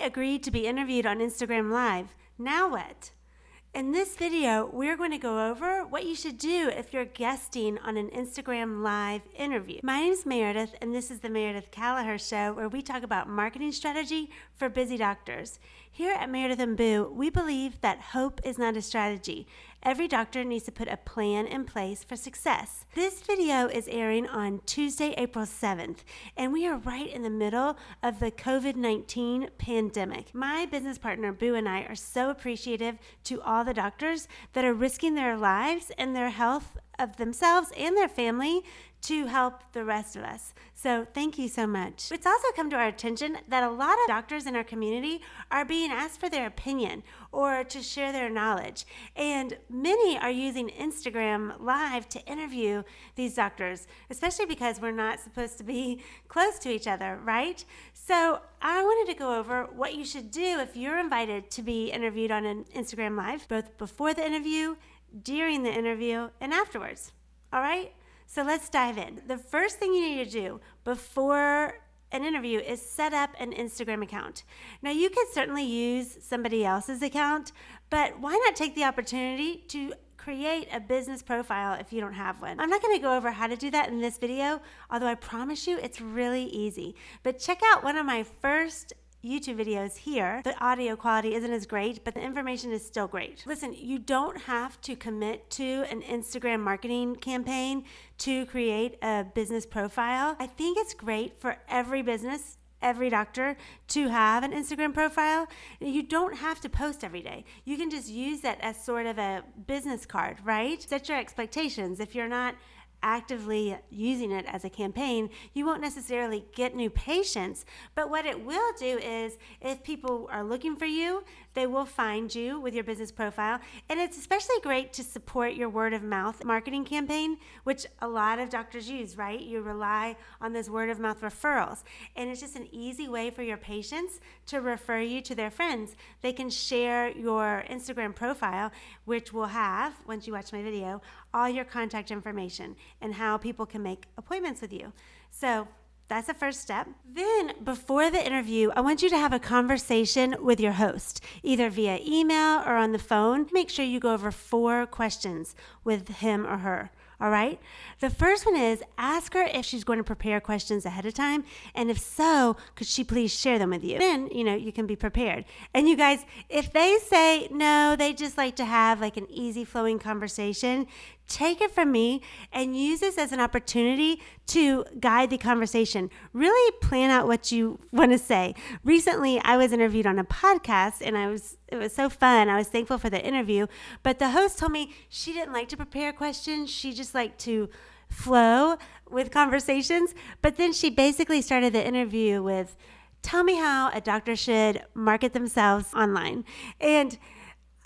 agreed to be interviewed on Instagram Live. Now what? In this video, we're going to go over what you should do if you're guesting on an Instagram Live interview. My name is Meredith, and this is the Meredith Callagher Show, where we talk about marketing strategy for busy doctors. Here at Meredith and Boo, we believe that hope is not a strategy. Every doctor needs to put a plan in place for success. This video is airing on Tuesday, April 7th, and we are right in the middle of the COVID-19 pandemic. My business partner, Boo, and I are so appreciative to all the doctors that are risking their lives and their health of themselves and their family to help the rest of us. So thank you so much. It's also come to our attention that a lot of doctors in our community are being asked for their opinion or to share their knowledge. And many are using Instagram Live to interview these doctors, especially because we're not supposed to be close to each other, right? So I wanted to go over what you should do if you're invited to be interviewed on an Instagram Live, both before the interview, during the interview, and afterwards. All right? So let's dive in. The first thing you need to do before an interview is set up an Instagram account. Now, you could certainly use somebody else's account, but why not take the opportunity to create a business profile if you don't have one? I'm not going to go over how to do that in this video, although I promise you it's really easy. But check out one of my first YouTube videos here. The audio quality isn't as great, but the information is still great. Listen, you don't have to commit to an Instagram marketing campaign to create a business profile. I think it's great for every business, every doctor to have an Instagram profile. You don't have to post every day. You can just use that as sort of a business card, right? Set your expectations. If you're not actively using it as a campaign, you won't necessarily get new patients, but what it will do is if people are looking for you, they will find you with your business profile. And it's especially great to support your word of mouth marketing campaign, which a lot of doctors use, right? You rely on those word of mouth referrals. And it's just an easy way for your patients to refer you to their friends. They can share your Instagram profile, which will have, once you watch my video, all your contact information and how people can make appointments with you. So that's the first step. Then before the interview, I want you to have a conversation with your host, either via email or on the phone. Make sure you go over 4 questions with him or her. All right? The first one is ask her if she's going to prepare questions ahead of time. And if so, could she please share them with you? Then, you can be prepared. And you guys, if they say no, they just like to have like an easy flowing conversation, take it from me and use this as an opportunity to guide the conversation. Really plan out what you want to say. Recently, I was interviewed on a podcast and it was so fun. I was thankful for the interview, but the host told me she didn't like to prepare questions. She just liked to flow with conversations. But then she basically started the interview with, tell me how a doctor should market themselves online. And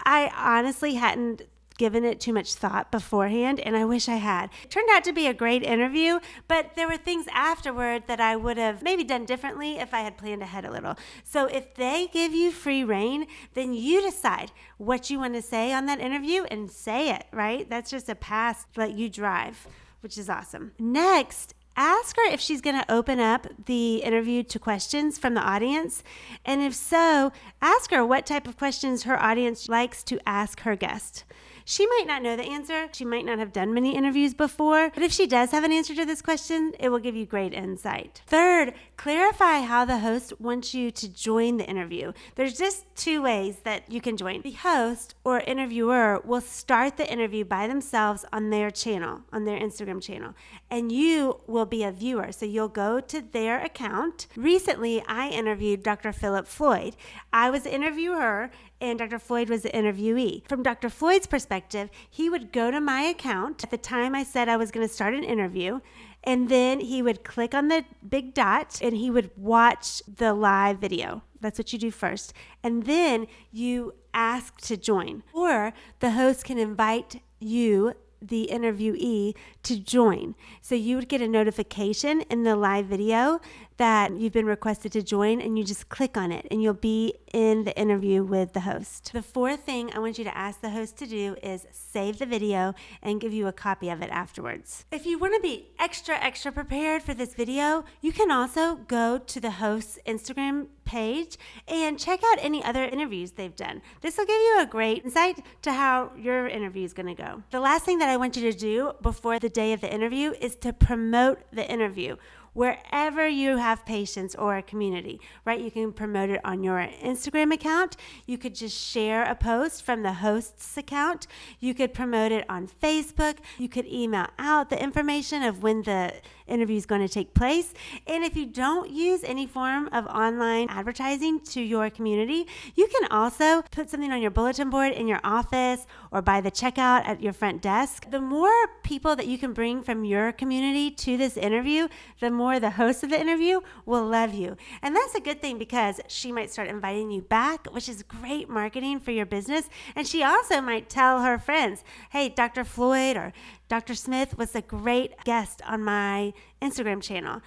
I honestly hadn't given it too much thought beforehand, and I wish I had. It turned out to be a great interview, but there were things afterward that I would have maybe done differently if I had planned ahead a little. So if they give you free reign, then you decide what you want to say on that interview and say it, right? That's just a pass, let you drive, which is awesome. Next, ask her if she's going to open up the interview to questions from the audience. And if so, ask her what type of questions her audience likes to ask her guest. She might not know the answer. She might not have done many interviews before, but if she does have an answer to this question, it will give you great insight. Third, clarify how the host wants you to join the interview. There's just 2 ways that you can join. The host or interviewer will start the interview by themselves on their channel, on their Instagram channel, and you will be a viewer. So you'll go to their account. Recently, I interviewed Dr. Philip Floyd. I was the interviewer and Dr. Floyd was the interviewee. From Dr. Floyd's perspective, he would go to my account at the time I said I was going to start an interview, and then he would click on the big dot and he would watch the live video. That's what you do first. And then you ask to join, or the host can invite you, the interviewee, to join. So you would get a notification in the live video that you've been requested to join, and you just click on it and you'll be in the interview with the host. The fourth thing I want you to ask the host to do is save the video and give you a copy of it afterwards. If you want to be extra prepared for this video, you can also go to the host's Instagram page and check out any other interviews they've done. This will give you a great insight to how your interview is going to go. The last thing that I want you to do before the day of the interview is to promote the interview. Wherever you have patients or a community, right? You can promote it on your Instagram account. You could just share a post from the host's account. You could promote it on Facebook. You could email out the information of when the interview is going to take place. And if you don't use any form of online advertising to your community, you can also put something on your bulletin board in your office or by the checkout at your front desk. The more people that you can bring from your community to this interview, the more the host of the interview will love you. And that's a good thing because she might start inviting you back, which is great marketing for your business. And she also might tell her friends, hey, Dr. Floyd or Dr. Smith was a great guest on my Instagram channel.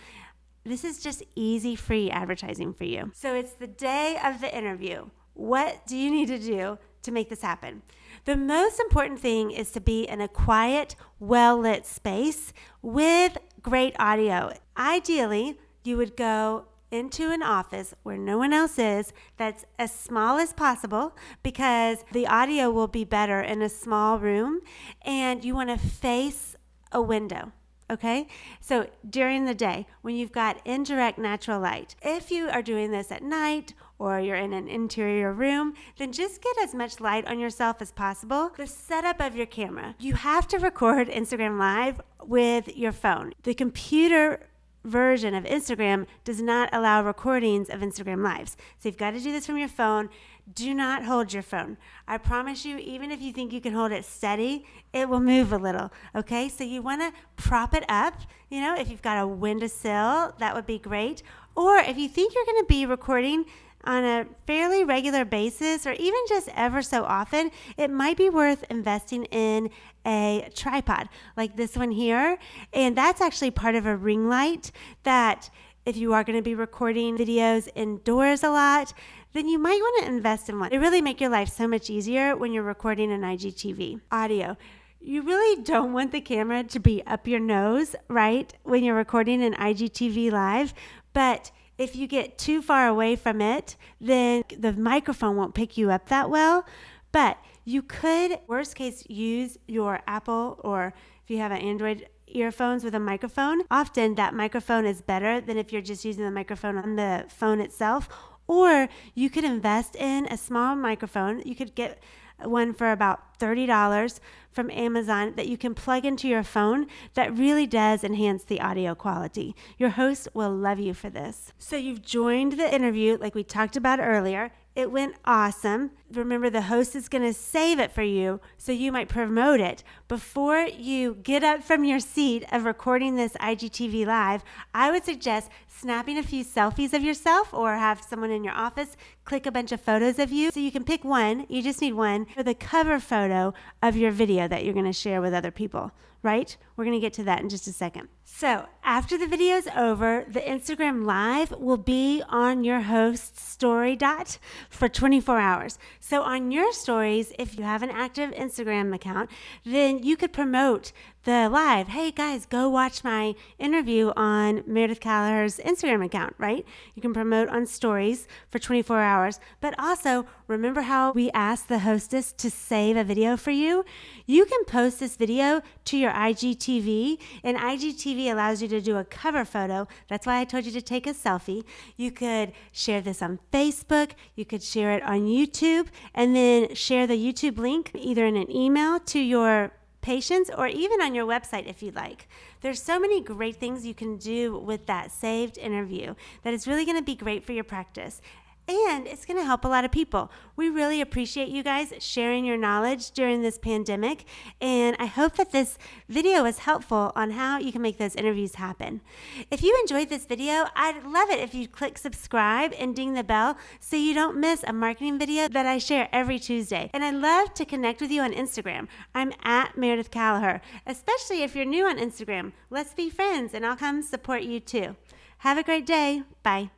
This is just easy, free advertising for you. So it's the day of the interview. What do you need to do to make this happen? The most important thing is to be in a quiet, well-lit space with great audio. Ideally, you would go into an office where no one else is, that's as small as possible because the audio will be better in a small room, and you want to face a window. Okay, so during the day when you've got indirect natural light, if you are doing this at night or you're in an interior room, then just get as much light on yourself as possible. The setup of your camera, you have to record Instagram Live with your phone. The computer version of Instagram does not allow recordings of Instagram Lives. So you've got to do this from your phone. Do not hold your phone. I promise you, even if you think you can hold it steady, it will move a little, okay? So you want to prop it up. You know, if you've got a windowsill, that would be great. Or if you think you're going to be recording on a fairly regular basis or even just ever so often, it might be worth investing in a tripod like this one here. And that's actually part of a ring light that if you are going to be recording videos indoors a lot, then you might want to invest in one. It really make your life so much easier when you're recording an IGTV. Audio. You really don't want the camera to be up your nose, right, when you're recording an IGTV Live, but if you get too far away from it, then the microphone won't pick you up that well. But you could, worst case, use your Apple or if you have an Android earphones with a microphone. Often that microphone is better than if you're just using the microphone on the phone itself. Or you could invest in a small microphone. You could get one for about $30 from Amazon that you can plug into your phone that really does enhance the audio quality. Your host will love you for this. So you've joined the interview like we talked about earlier. It went awesome. Remember, the host is going to save it for you so you might promote it. Before you get up from your seat of recording this IGTV Live, I would suggest snapping a few selfies of yourself or have someone in your office click a bunch of photos of you. So you can pick one, you just need one, for the cover photo of your video that you're going to share with other people, right? We're going to get to that in just a second. So after the video is over, the Instagram Live will be on your host's story dot for 24 hours. So on your stories, if you have an active Instagram account, then you could promote the live. Hey guys, go watch my interview on Meredith Callagher's Instagram account, right? You can promote on stories for 24 hours. But also, remember how we asked the hostess to save a video for you? You can post this video to your IGTV, and IGTV allows you to do a cover photo. That's why I told you to take a selfie. You could share this on Facebook. You could share it on YouTube, and then share the YouTube link either in an email to your patients or even on your website if you'd like. There's so many great things you can do with that saved interview that is really going to be great for your practice. And it's going to help a lot of people. We really appreciate you guys sharing your knowledge during this pandemic. And I hope that this video was helpful on how you can make those interviews happen. If you enjoyed this video, I'd love it if you'd click subscribe and ding the bell so you don't miss a marketing video that I share every Tuesday. And I'd love to connect with you on Instagram. I'm at Meredith Callagher, especially if you're new on Instagram. Let's be friends and I'll come support you too. Have a great day. Bye.